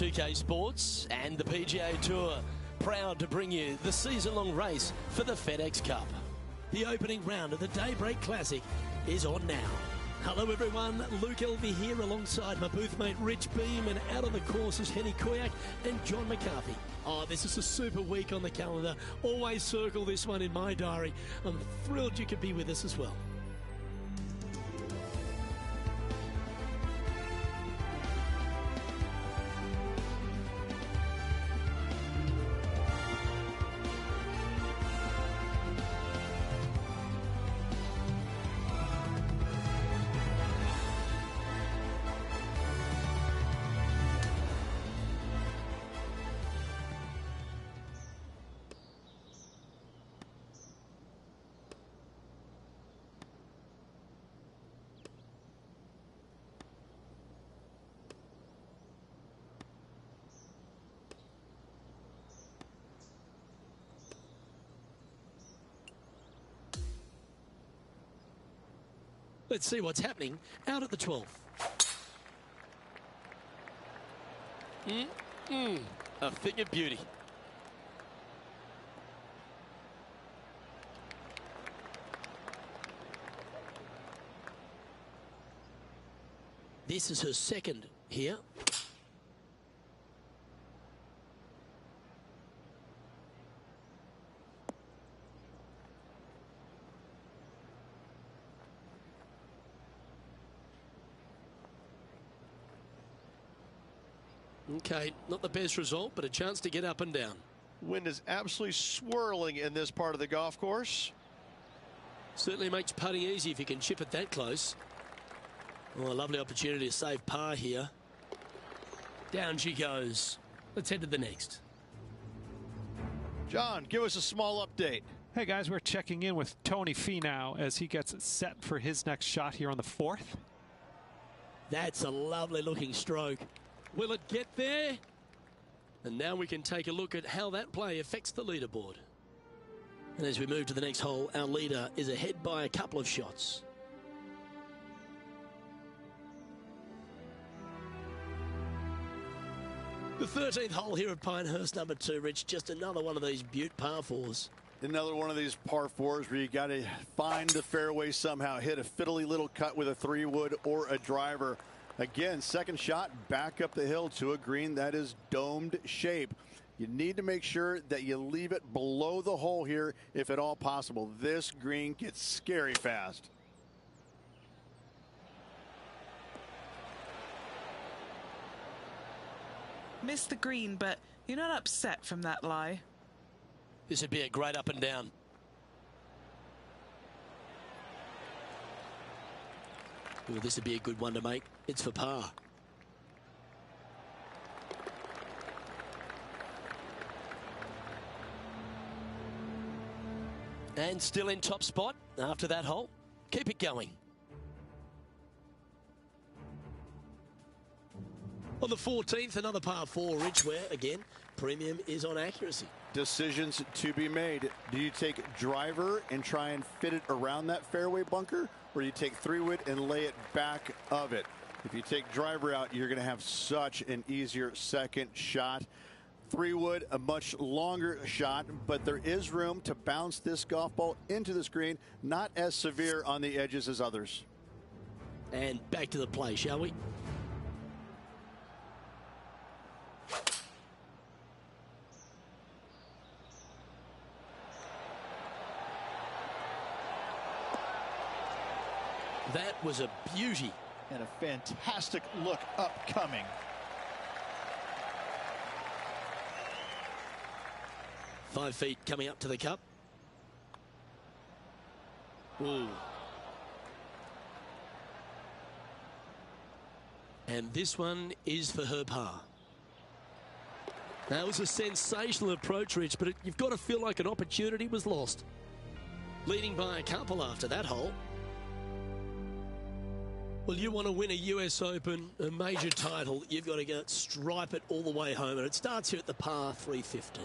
2K Sports and the PGA Tour, proud to bring you the season-long race for the FedEx Cup. The opening round of the Daybreak Classic is on now. Hello everyone, Luke Elvey here alongside my booth mate Rich Beam, and out on the course is Henny Koyak and John McCarthy. Oh, this is a super week on the calendar. Always circle this one in my diary. I'm thrilled you could be with us as well. Let's see what's happening out at the 12th. A thing of beauty. This is her second here. Okay, not the best result, but a chance to get up and down. Wind is absolutely swirling in this part of the golf course. Certainly makes putting easy if you can chip it that close. Oh, a lovely opportunity to save par here. Down she goes. Let's head to the next. John, give us a small update. Hey guys, we're checking in with Tony Finau as he gets set for his next shot here on the 4th. That's a lovely looking stroke. Will it get there? And now we can take a look at how that play affects the leaderboard. And as we move to the next hole, our leader is ahead by a couple of shots. The 13th hole here at Pinehurst, number 2, Rich. Just another one of these beaut par 4s. Another one of these par 4s where you got to find the fairway somehow, hit a fiddly little cut with a 3-wood or a driver. Again, second shot back up the hill to a green that is domed shape. You need to make sure that you leave it below the hole here if at all possible. This green gets scary fast. Missed the green, but you're not upset from that lie. This would be a great up and down. Ooh, this would be a good one to make. It's for par. And still in top spot after that hole. Keep it going. On the 14th, another par 4, Rich, where, again, premium is on accuracy. Decisions to be made. Do you take driver and try and fit it around that fairway bunker, or do you take 3-wood and lay it back of it? If you take driver out, you're going to have such an easier second shot. 3-wood, a much longer shot, but there is room to bounce this golf ball into the screen, not as severe on the edges as others. And back to the play, shall we? That was a beauty. And a fantastic look upcoming. Five feet coming up to the cup. Ooh. And this one is for her par. That was a sensational approach, Rich, but you've got to feel like an opportunity was lost. Leading by a couple after that hole. Well, you want to win a US Open, a major title, you've got to go stripe it all the way home. And it starts here at the par 3/15.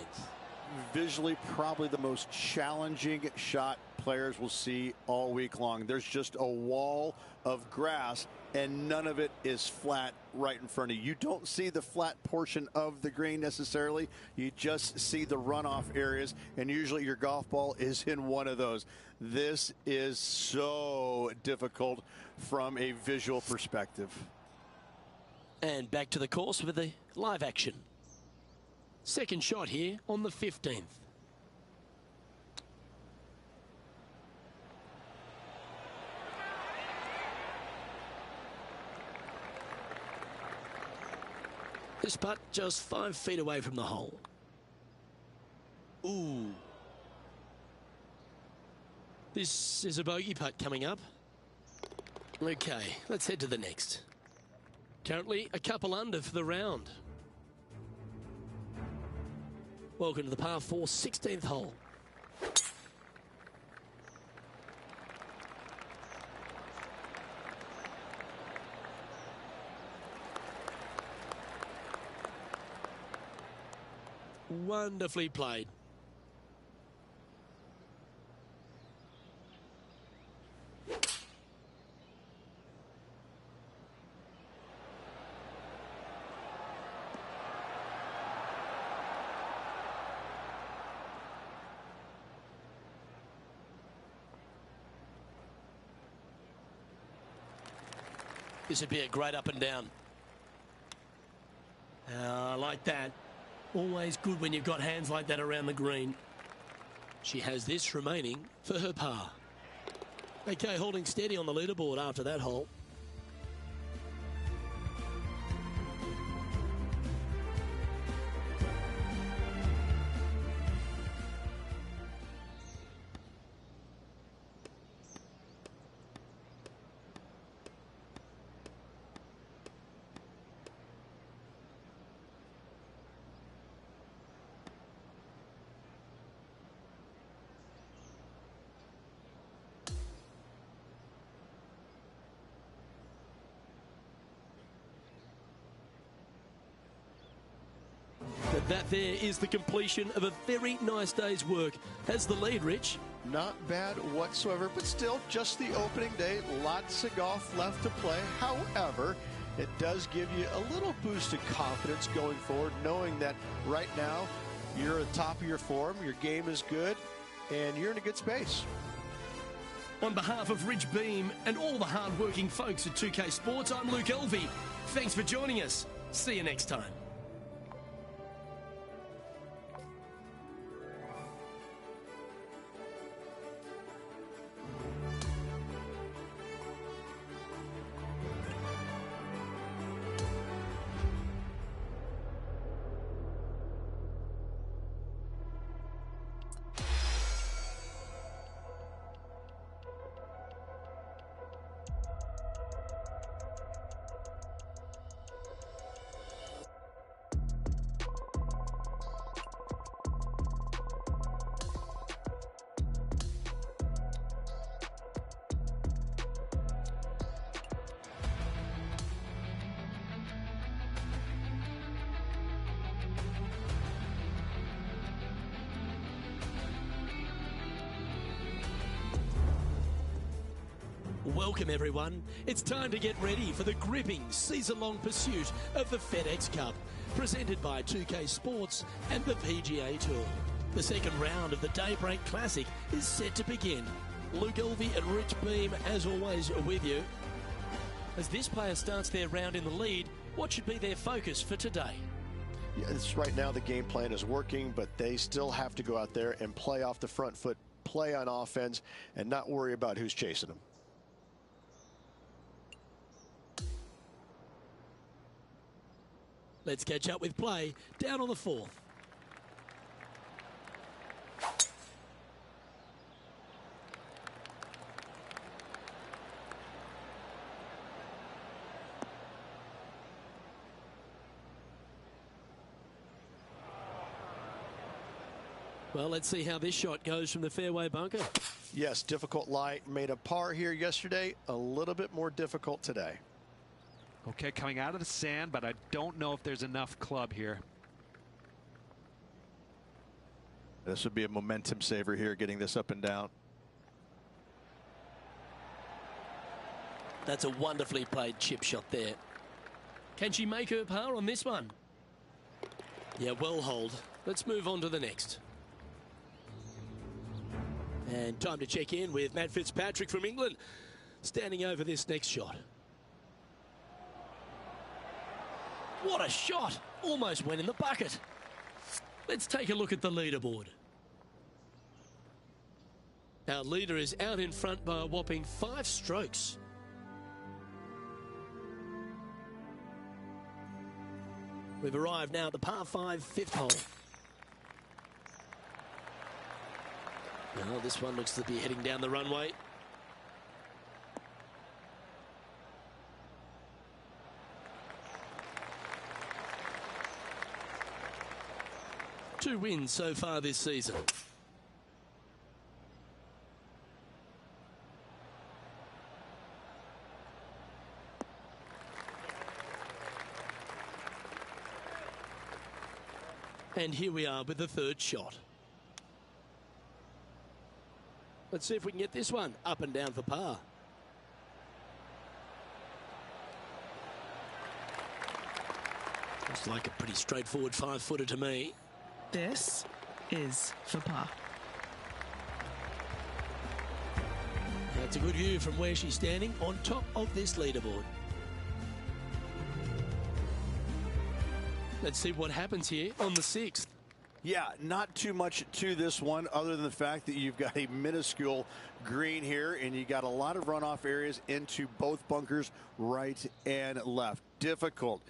Visually, probably the most challenging shot players will see all week long. There's just a wall of grass and none of it is flat right in front of you. You don't see the flat portion of the green necessarily. You just see the runoff areas, and usually your golf ball is in one of those. This is so difficult from a visual perspective. And back to the course with the live action. Second shot here on the 15th. This putt just 5 feet away from the hole. Ooh. This is a bogey putt coming up. Okay, let's head to the next. Currently a couple under for the round. Welcome to the par 4 16th hole. Wonderfully played. This would be a great up and down. I like that. Always good when you've got hands like that around the green. She has this remaining for her par. Okay, holding steady on the leaderboard after that hole. But that there is the completion of a very nice day's work. Has the lead, Rich? Not bad whatsoever, but still just the opening day. Lots of golf left to play. However, it does give you a little boost of confidence going forward, knowing that right now you're at the top of your form, your game is good, and you're in a good space. On behalf of Rich Beam and all the hard-working folks at 2K Sports, I'm Luke Elvey. Thanks for joining us. See you next time. Welcome everyone. It's time to get ready for the gripping season-long pursuit of the FedEx Cup, presented by 2K Sports and the PGA Tour. The second round of the Daybreak Classic is set to begin. Luke Elvey and Rich Beam, as always, are with you. As this player starts their round in the lead, what should be their focus for today? Yes, right now the game plan is working, but they still have to go out there and play off the front foot, play on offense, and not worry about who's chasing them. Let's catch up with play down on the 4th. Well, let's see how this shot goes from the fairway bunker. Yes, difficult lie. Made a par here yesterday. A little bit more difficult today. Okay, coming out of the sand, but I don't know if there's enough club here. This would be a momentum saver here, getting this up and down. That's a wonderfully played chip shot there. Can she make her par on this one? Yeah, well hold. Let's move on to the next. And time to check in with Matt Fitzpatrick from England, standing over this next shot. What a shot! Almost went in the bucket. Let's take a look at the leaderboard. Our leader is out in front by a whopping 5 strokes. We've arrived now at the par 5 fifth hole. Well, this one looks to be heading down the runway. Two wins so far this season. And here we are with the third shot. Let's see if we can get this one up and down for par. Looks like a pretty straightforward 5-footer to me. This is for par. That's a good view from where she's standing on top of this leaderboard. Let's see what happens here on the 6th. Yeah, not too much to this one other than the fact that you've got a minuscule green here and you got a lot of runoff areas into both bunkers, right and left. Difficult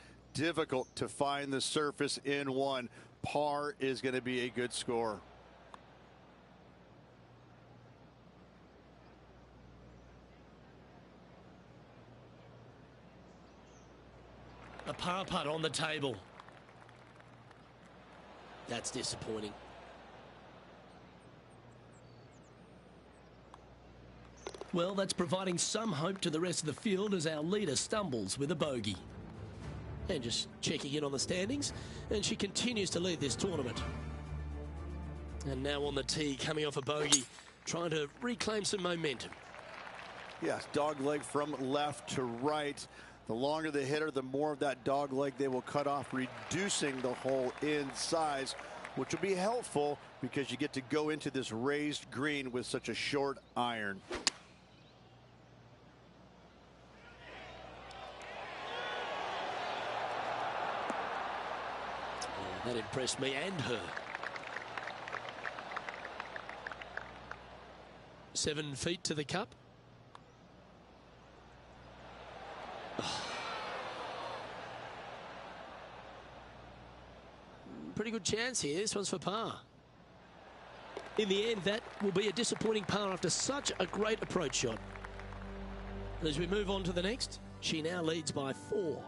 to find the surface in one. Par is going to be a good score. A par putt on the table. That's disappointing. Well, that's providing some hope to the rest of the field as our leader stumbles with a bogey. And just checking in on the standings, and she continues to lead this tournament. And now on the tee, coming off a bogey, trying to reclaim some momentum. Yes, dog leg from left to right. The longer the hitter, the more of that dog leg they will cut off, reducing the hole in size, which will be helpful because you get to go into this raised green with such a short iron. That impressed me and her. 7 feet to the cup. Pretty good chance here. This one's for par. In the end, that will be a disappointing par after such a great approach shot. And as we move on to the next, she now leads by 4.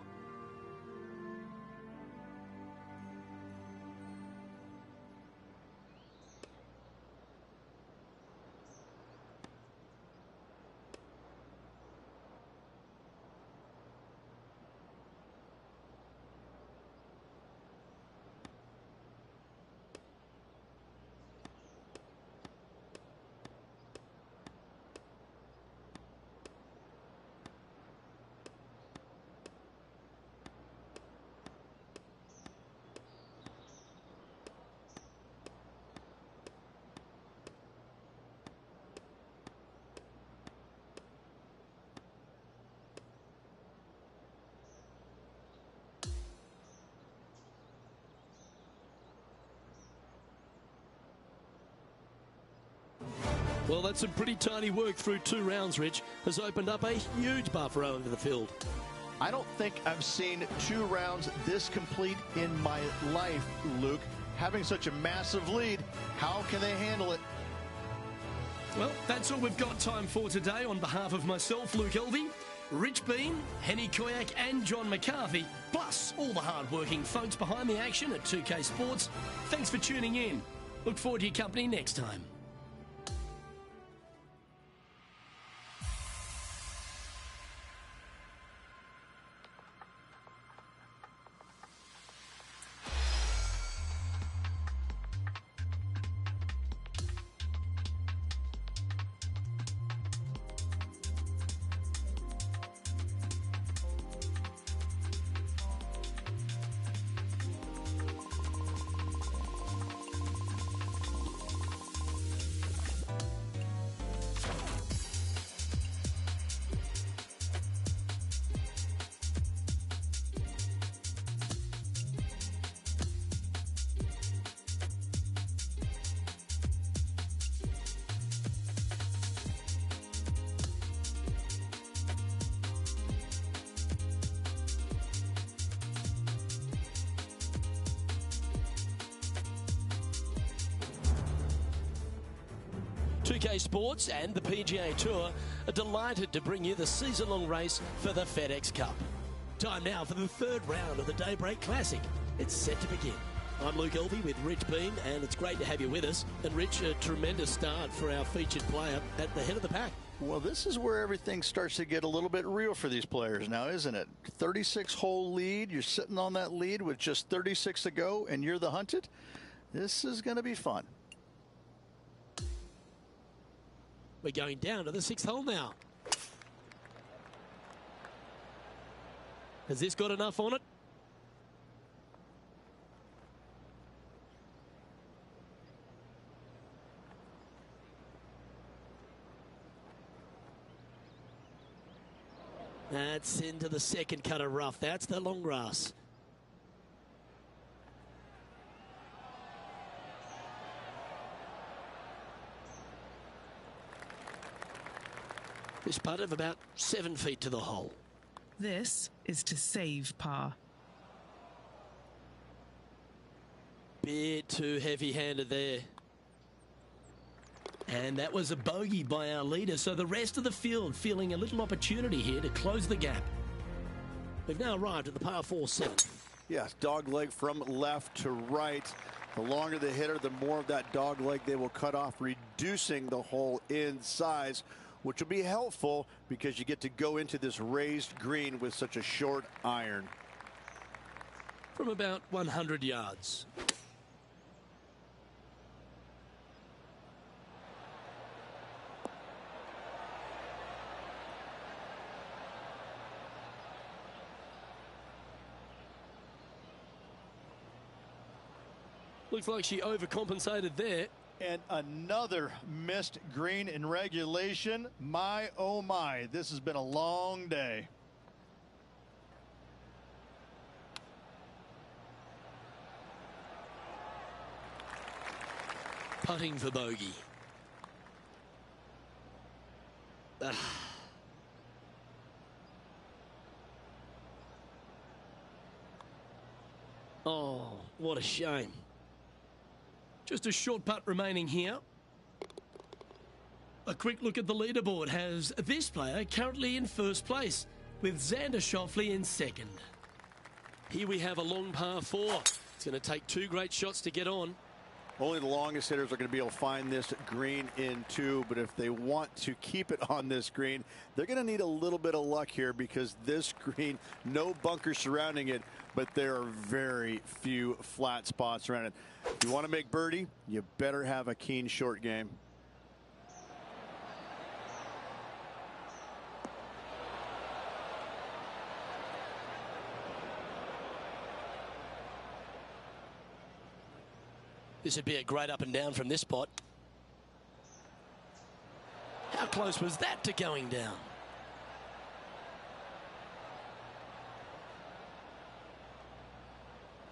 Well, that's some pretty tiny work through 2 rounds, Rich. Has opened up a huge buffer over the field. I don't think I've seen 2 rounds this complete in my life, Luke. Having such a massive lead, how can they handle it? Well, that's all we've got time for today. On behalf of myself, Luke Elvey, Rich Bean, Henny Koyak and John McCarthy, plus all the hard-working folks behind the action at 2K Sports, thanks for tuning in. Look forward to your company next time. 2K Sports and the PGA Tour are delighted to bring you the season-long race for the FedEx Cup. Time now for the third round of the Daybreak Classic. It's set to begin. I'm Luke Elvey with Rich Bean, and it's great to have you with us. And Rich, a tremendous start for our featured player at the head of the pack. Well, this is where everything starts to get a little bit real for these players now, isn't it? 36-hole lead. You're sitting on that lead with just 36 to go, and you're the hunted. This is going to be fun. We're going down to the 6th hole now. Has this got enough on it? That's into the second cut of rough. That's the long grass. This putt of about 7 feet to the hole. This is to save par. Bit too heavy-handed there. And that was a bogey by our leader, so the rest of the field feeling a little opportunity here to close the gap. We've now arrived at the par 4 7th. Yes, dog leg from left to right. The longer the hitter, the more of that dog leg they will cut off, reducing the hole in size, which will be helpful because you get to go into this raised green with such a short iron. From about 100 yards. Looks like she overcompensated there. And another missed green in regulation. My, oh my, this has been a long day. Putting for bogey. Oh, what a shame. Just a short putt remaining here. A quick look at the leaderboard has this player currently in first place, with Xander Schauffele in second. Here we have a long par 4. It's going to take 2 great shots to get on. Only the longest hitters are going to be able to find this green in 2, but if they want to keep it on this green, they're going to need a little bit of luck here because this green, no bunker surrounding it, but there are very few flat spots around it. If you want to make birdie, you better have a keen short game. This would be a great up and down from this spot. How close was that to going down?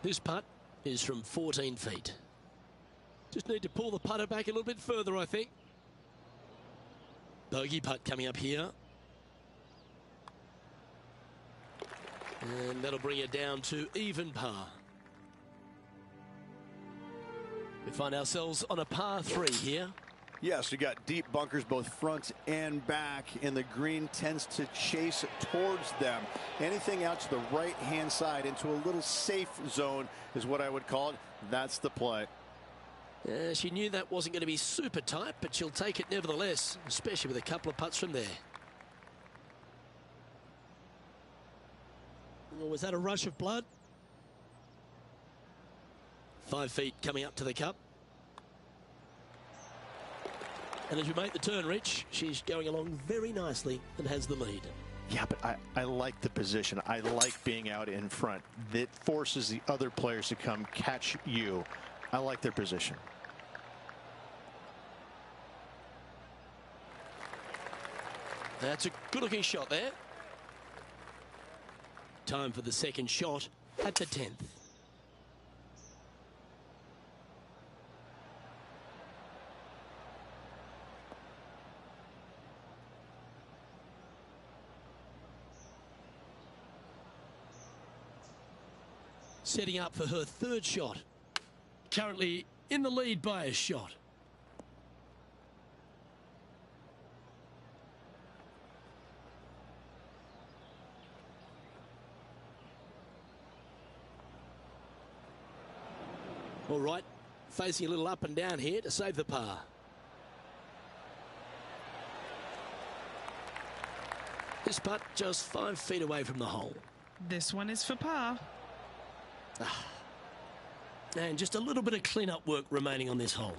This putt is from 14 feet. Just need to pull the putter back a little bit further, I think. Bogey putt coming up here. And that'll bring it down to even par. We find ourselves on a par 3 here. Yes, you got deep bunkers both front and back, and the green tends to chase towards them. Anything out to the right-hand side into a little safe zone is what I would call it. That's the play. She knew that wasn't going to be super tight, but she'll take it nevertheless, especially with a couple of putts from there. Or was that a rush of blood? 5 feet coming up to the cup. And as you make the turn, Rich, she's going along very nicely and has the lead. Yeah, but I like the position. I like being out in front. That forces the other players to come catch you. I like their position. That's a good-looking shot there. Time for the second shot at the 10th. Setting up for her third shot. Currently in the lead by a shot. All right, facing a little up and down here to save the par. This putt just 5 feet away from the hole. This one is for par. And just a little bit of clean-up work remaining on this hole.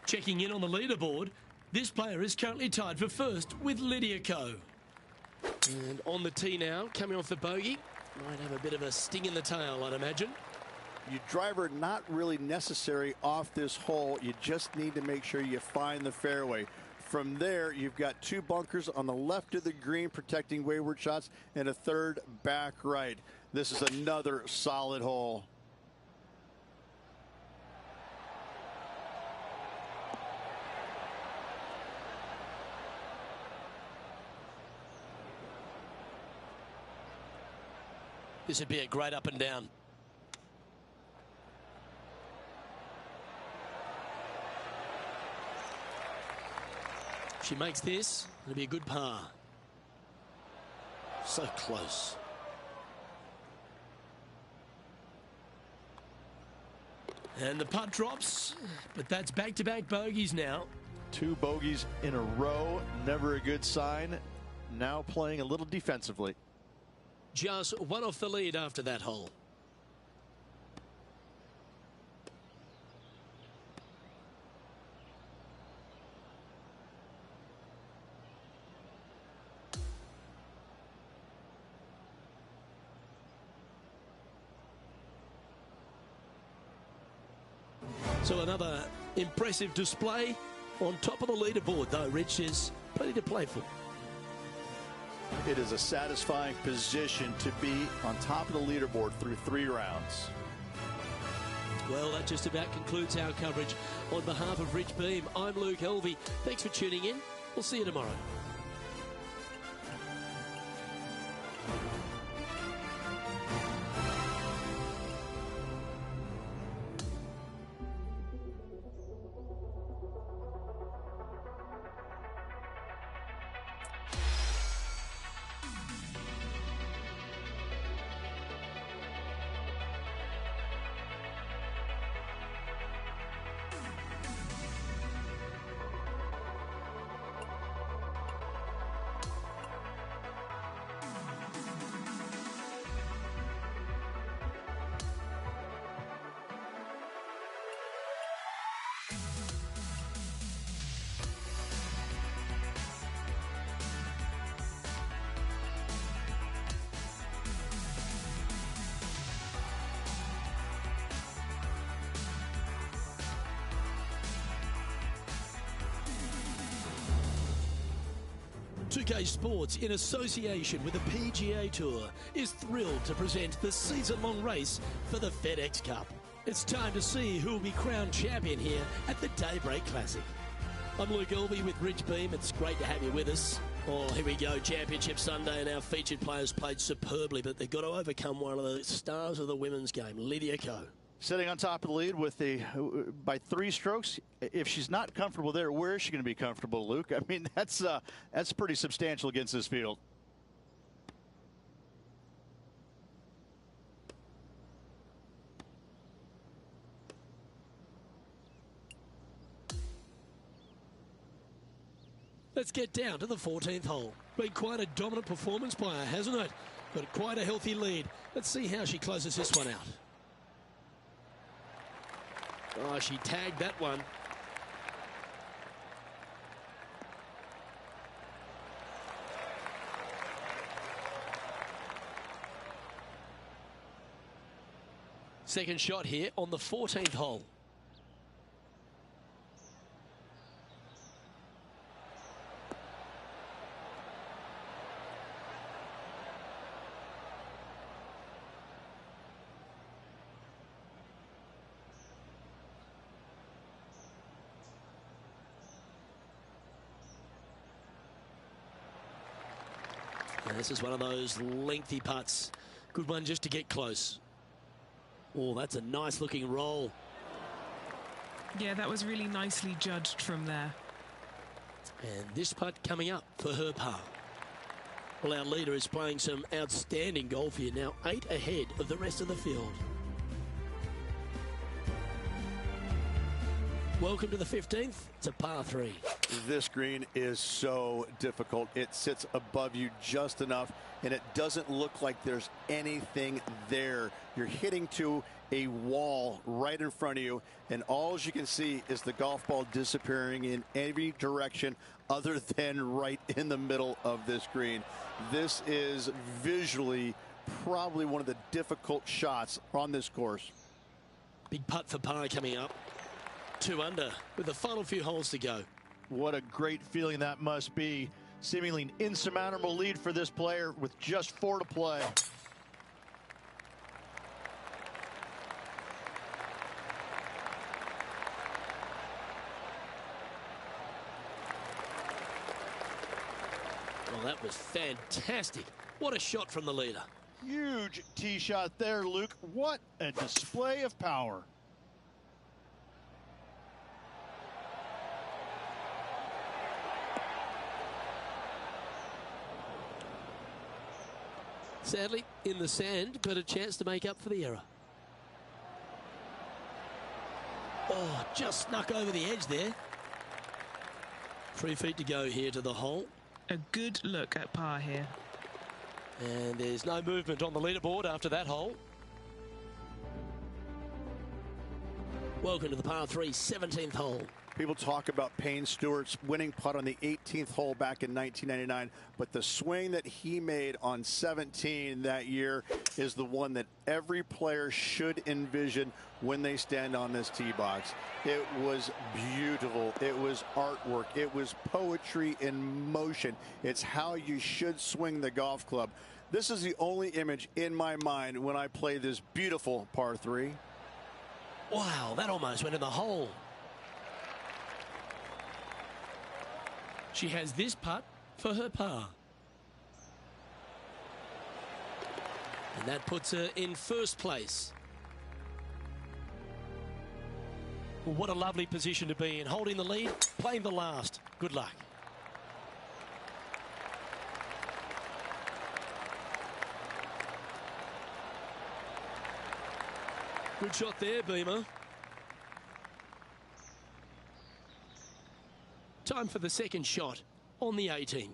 Checking in on the leaderboard, this player is currently tied for first with Lydia Ko. And on the tee now, coming off the bogey. Might have a bit of a sting in the tail, I'd imagine. Your driver not really necessary off this hole. You just need to make sure you find the fairway. From there, you've got 2 bunkers on the left of the green protecting wayward shots and a 3rd back right. This is another solid hole. This would be a great up and down. She makes this, it'll be a good par. So close. And the putt drops, but that's back-to-back bogeys now. 2 bogeys in a row, never a good sign. Now playing a little defensively. Just 1 off the lead after that hole. So another impressive display on top of the leaderboard, though. Rich, is plenty to play for. It is a satisfying position to be on top of the leaderboard through 3 rounds. Well, that just about concludes our coverage. On behalf of Rich Beam, I'm Luke Helvey. Thanks for tuning in. We'll see you tomorrow. PGA Sports, in association with the PGA Tour, is thrilled to present the season-long race for the FedEx Cup. It's time to see who will be crowned champion here at the Daybreak Classic. I'm Luke Elby with Rich Beam. It's great to have you with us. Oh, here we go, Championship Sunday, and our featured players played superbly, but they've got to overcome one of the stars of the women's game, Lydia Ko. Sitting on top of the lead with by 3 strokes. If she's not comfortable there, where is she going to be comfortable, Luke? I mean, that's pretty substantial against this field. Let's get down to the 14th hole. Been quite a dominant performance by her, hasn't it? Got quite a healthy lead. Let's see how she closes this one out. Oh, she tagged that one. Second shot here on the 14th hole. And this is one of those lengthy putts. Good one just to get close. Oh, that's a nice looking roll. Yeah, that was really nicely judged from there. And this putt coming up for her par. Well, our leader is playing some outstanding golf here now, 8 ahead of the rest of the field. Welcome to the 15th. It's a par 3. This green is so difficult. It sits above you just enough, and it doesn't look like there's anything there. You're hitting to a wall right in front of you, and all you can see is the golf ball disappearing in every direction other than right in the middle of this green. This is visually probably one of the difficult shots on this course. Big putt for par coming up. 2 under with the final few holes to go. What a great feeling that must be. Seemingly an insurmountable lead for this player with just 4 to play. Well, that was fantastic. What a shot from the leader. Huge tee shot there, Luke. What a display of power. Sadly, in the sand, but a chance to make up for the error. Oh, just snuck over the edge there. 3 feet to go here to the hole. A good look at par here. And there's no movement on the leaderboard after that hole. Welcome to the par 3 17th hole. People talk about Payne Stewart's winning putt on the 18th hole back in 1999, but the swing that he made on 17 that year is the one that every player should envision when they stand on this tee box. It was beautiful. It was artwork. It was poetry in motion. It's how you should swing the golf club. This is the only image in my mind when I play this beautiful par 3. Wow, that almost went in the hole. She has this putt for her par. And that puts her in first place. Well, what a lovely position to be in. Holding the lead, playing the last. Good luck. Good shot there, Beamer. Time for the second shot on the 18th.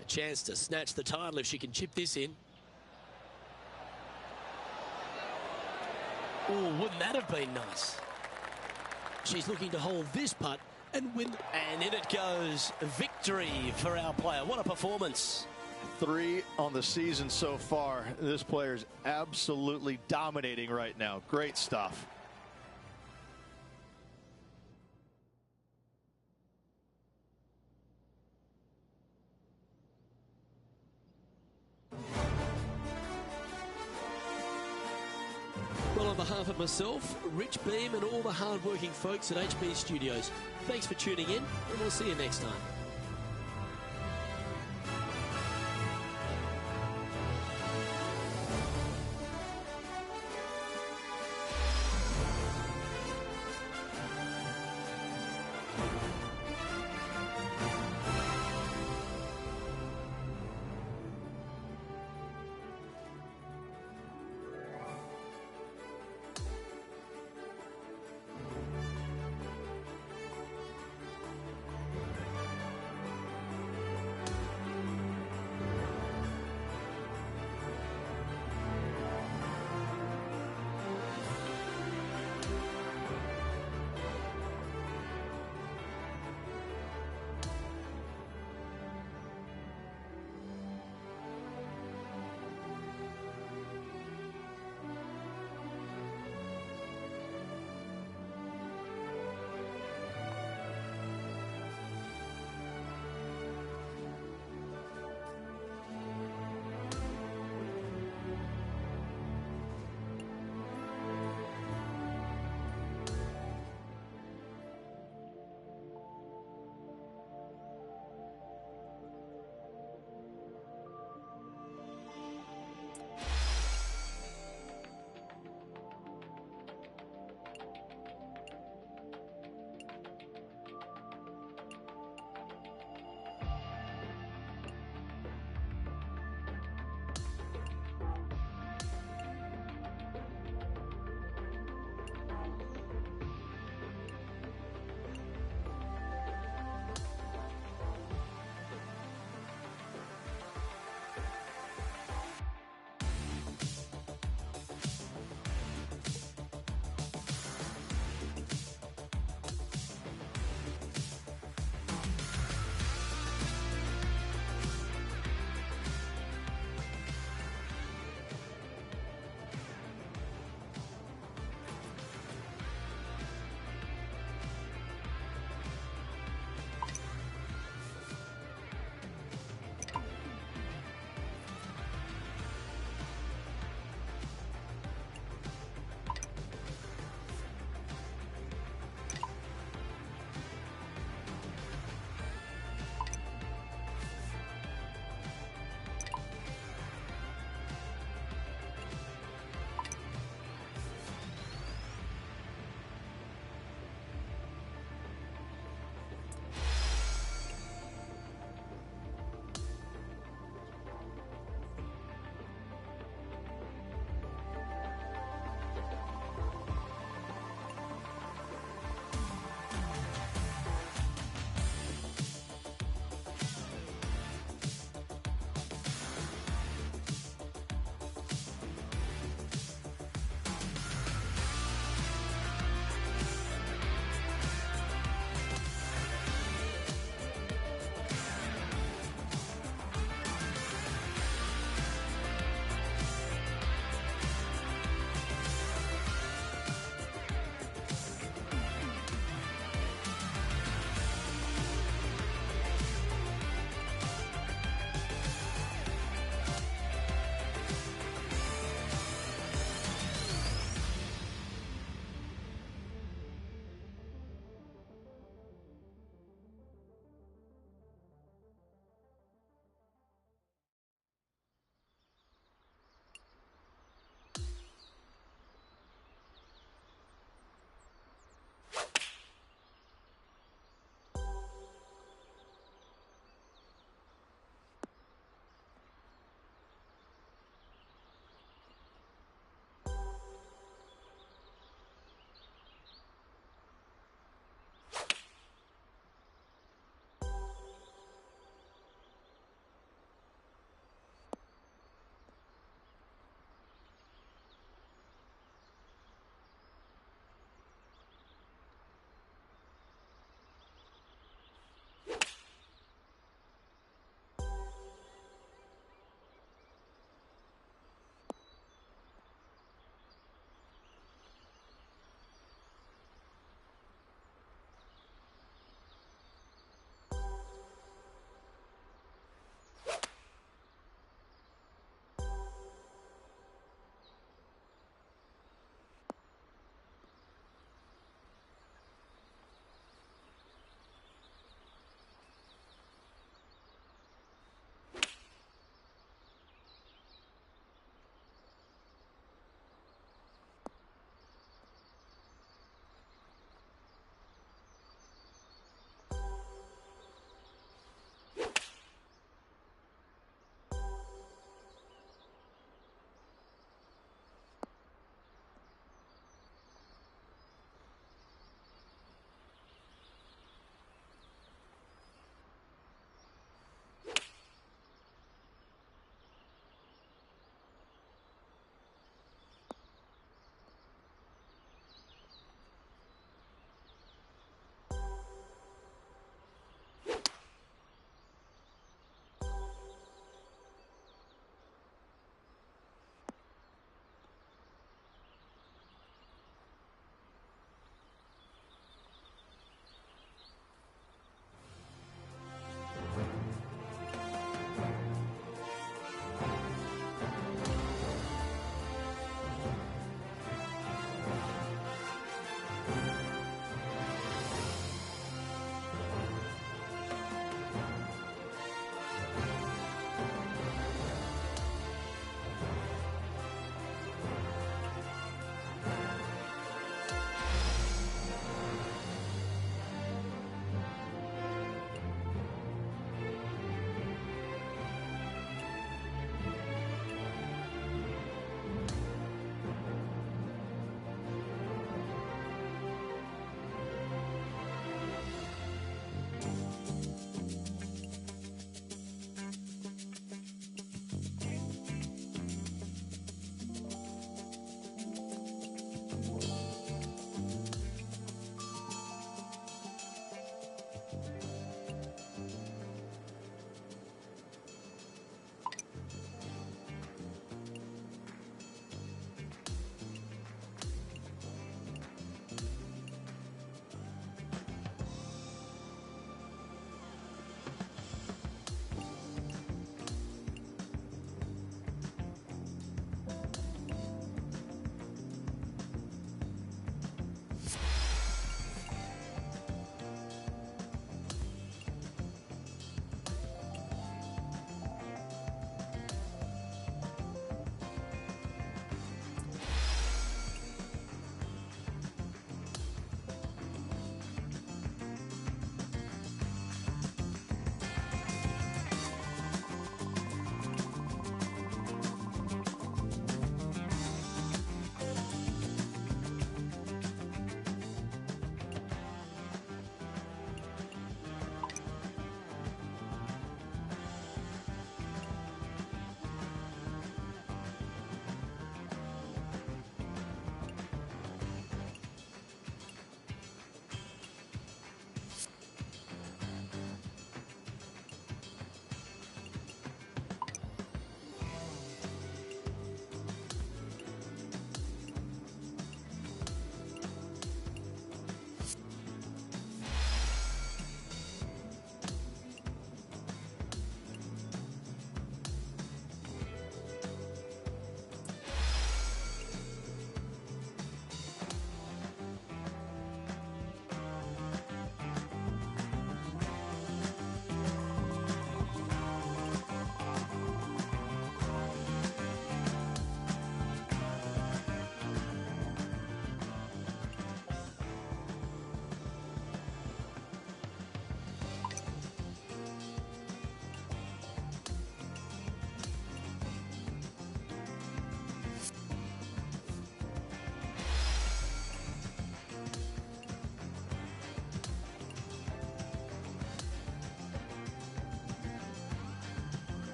A chance to snatch the title if she can chip this in. Oh, wouldn't that have been nice? She's looking to hold this putt and win. And in it goes. Victory for our player. What a performance. 3 on the season so far. This player's absolutely dominating right now. Great stuff. Well, on behalf of myself, Rich Beam, and all the hard-working folks at HB Studios, thanks for tuning in, and we'll see you next time.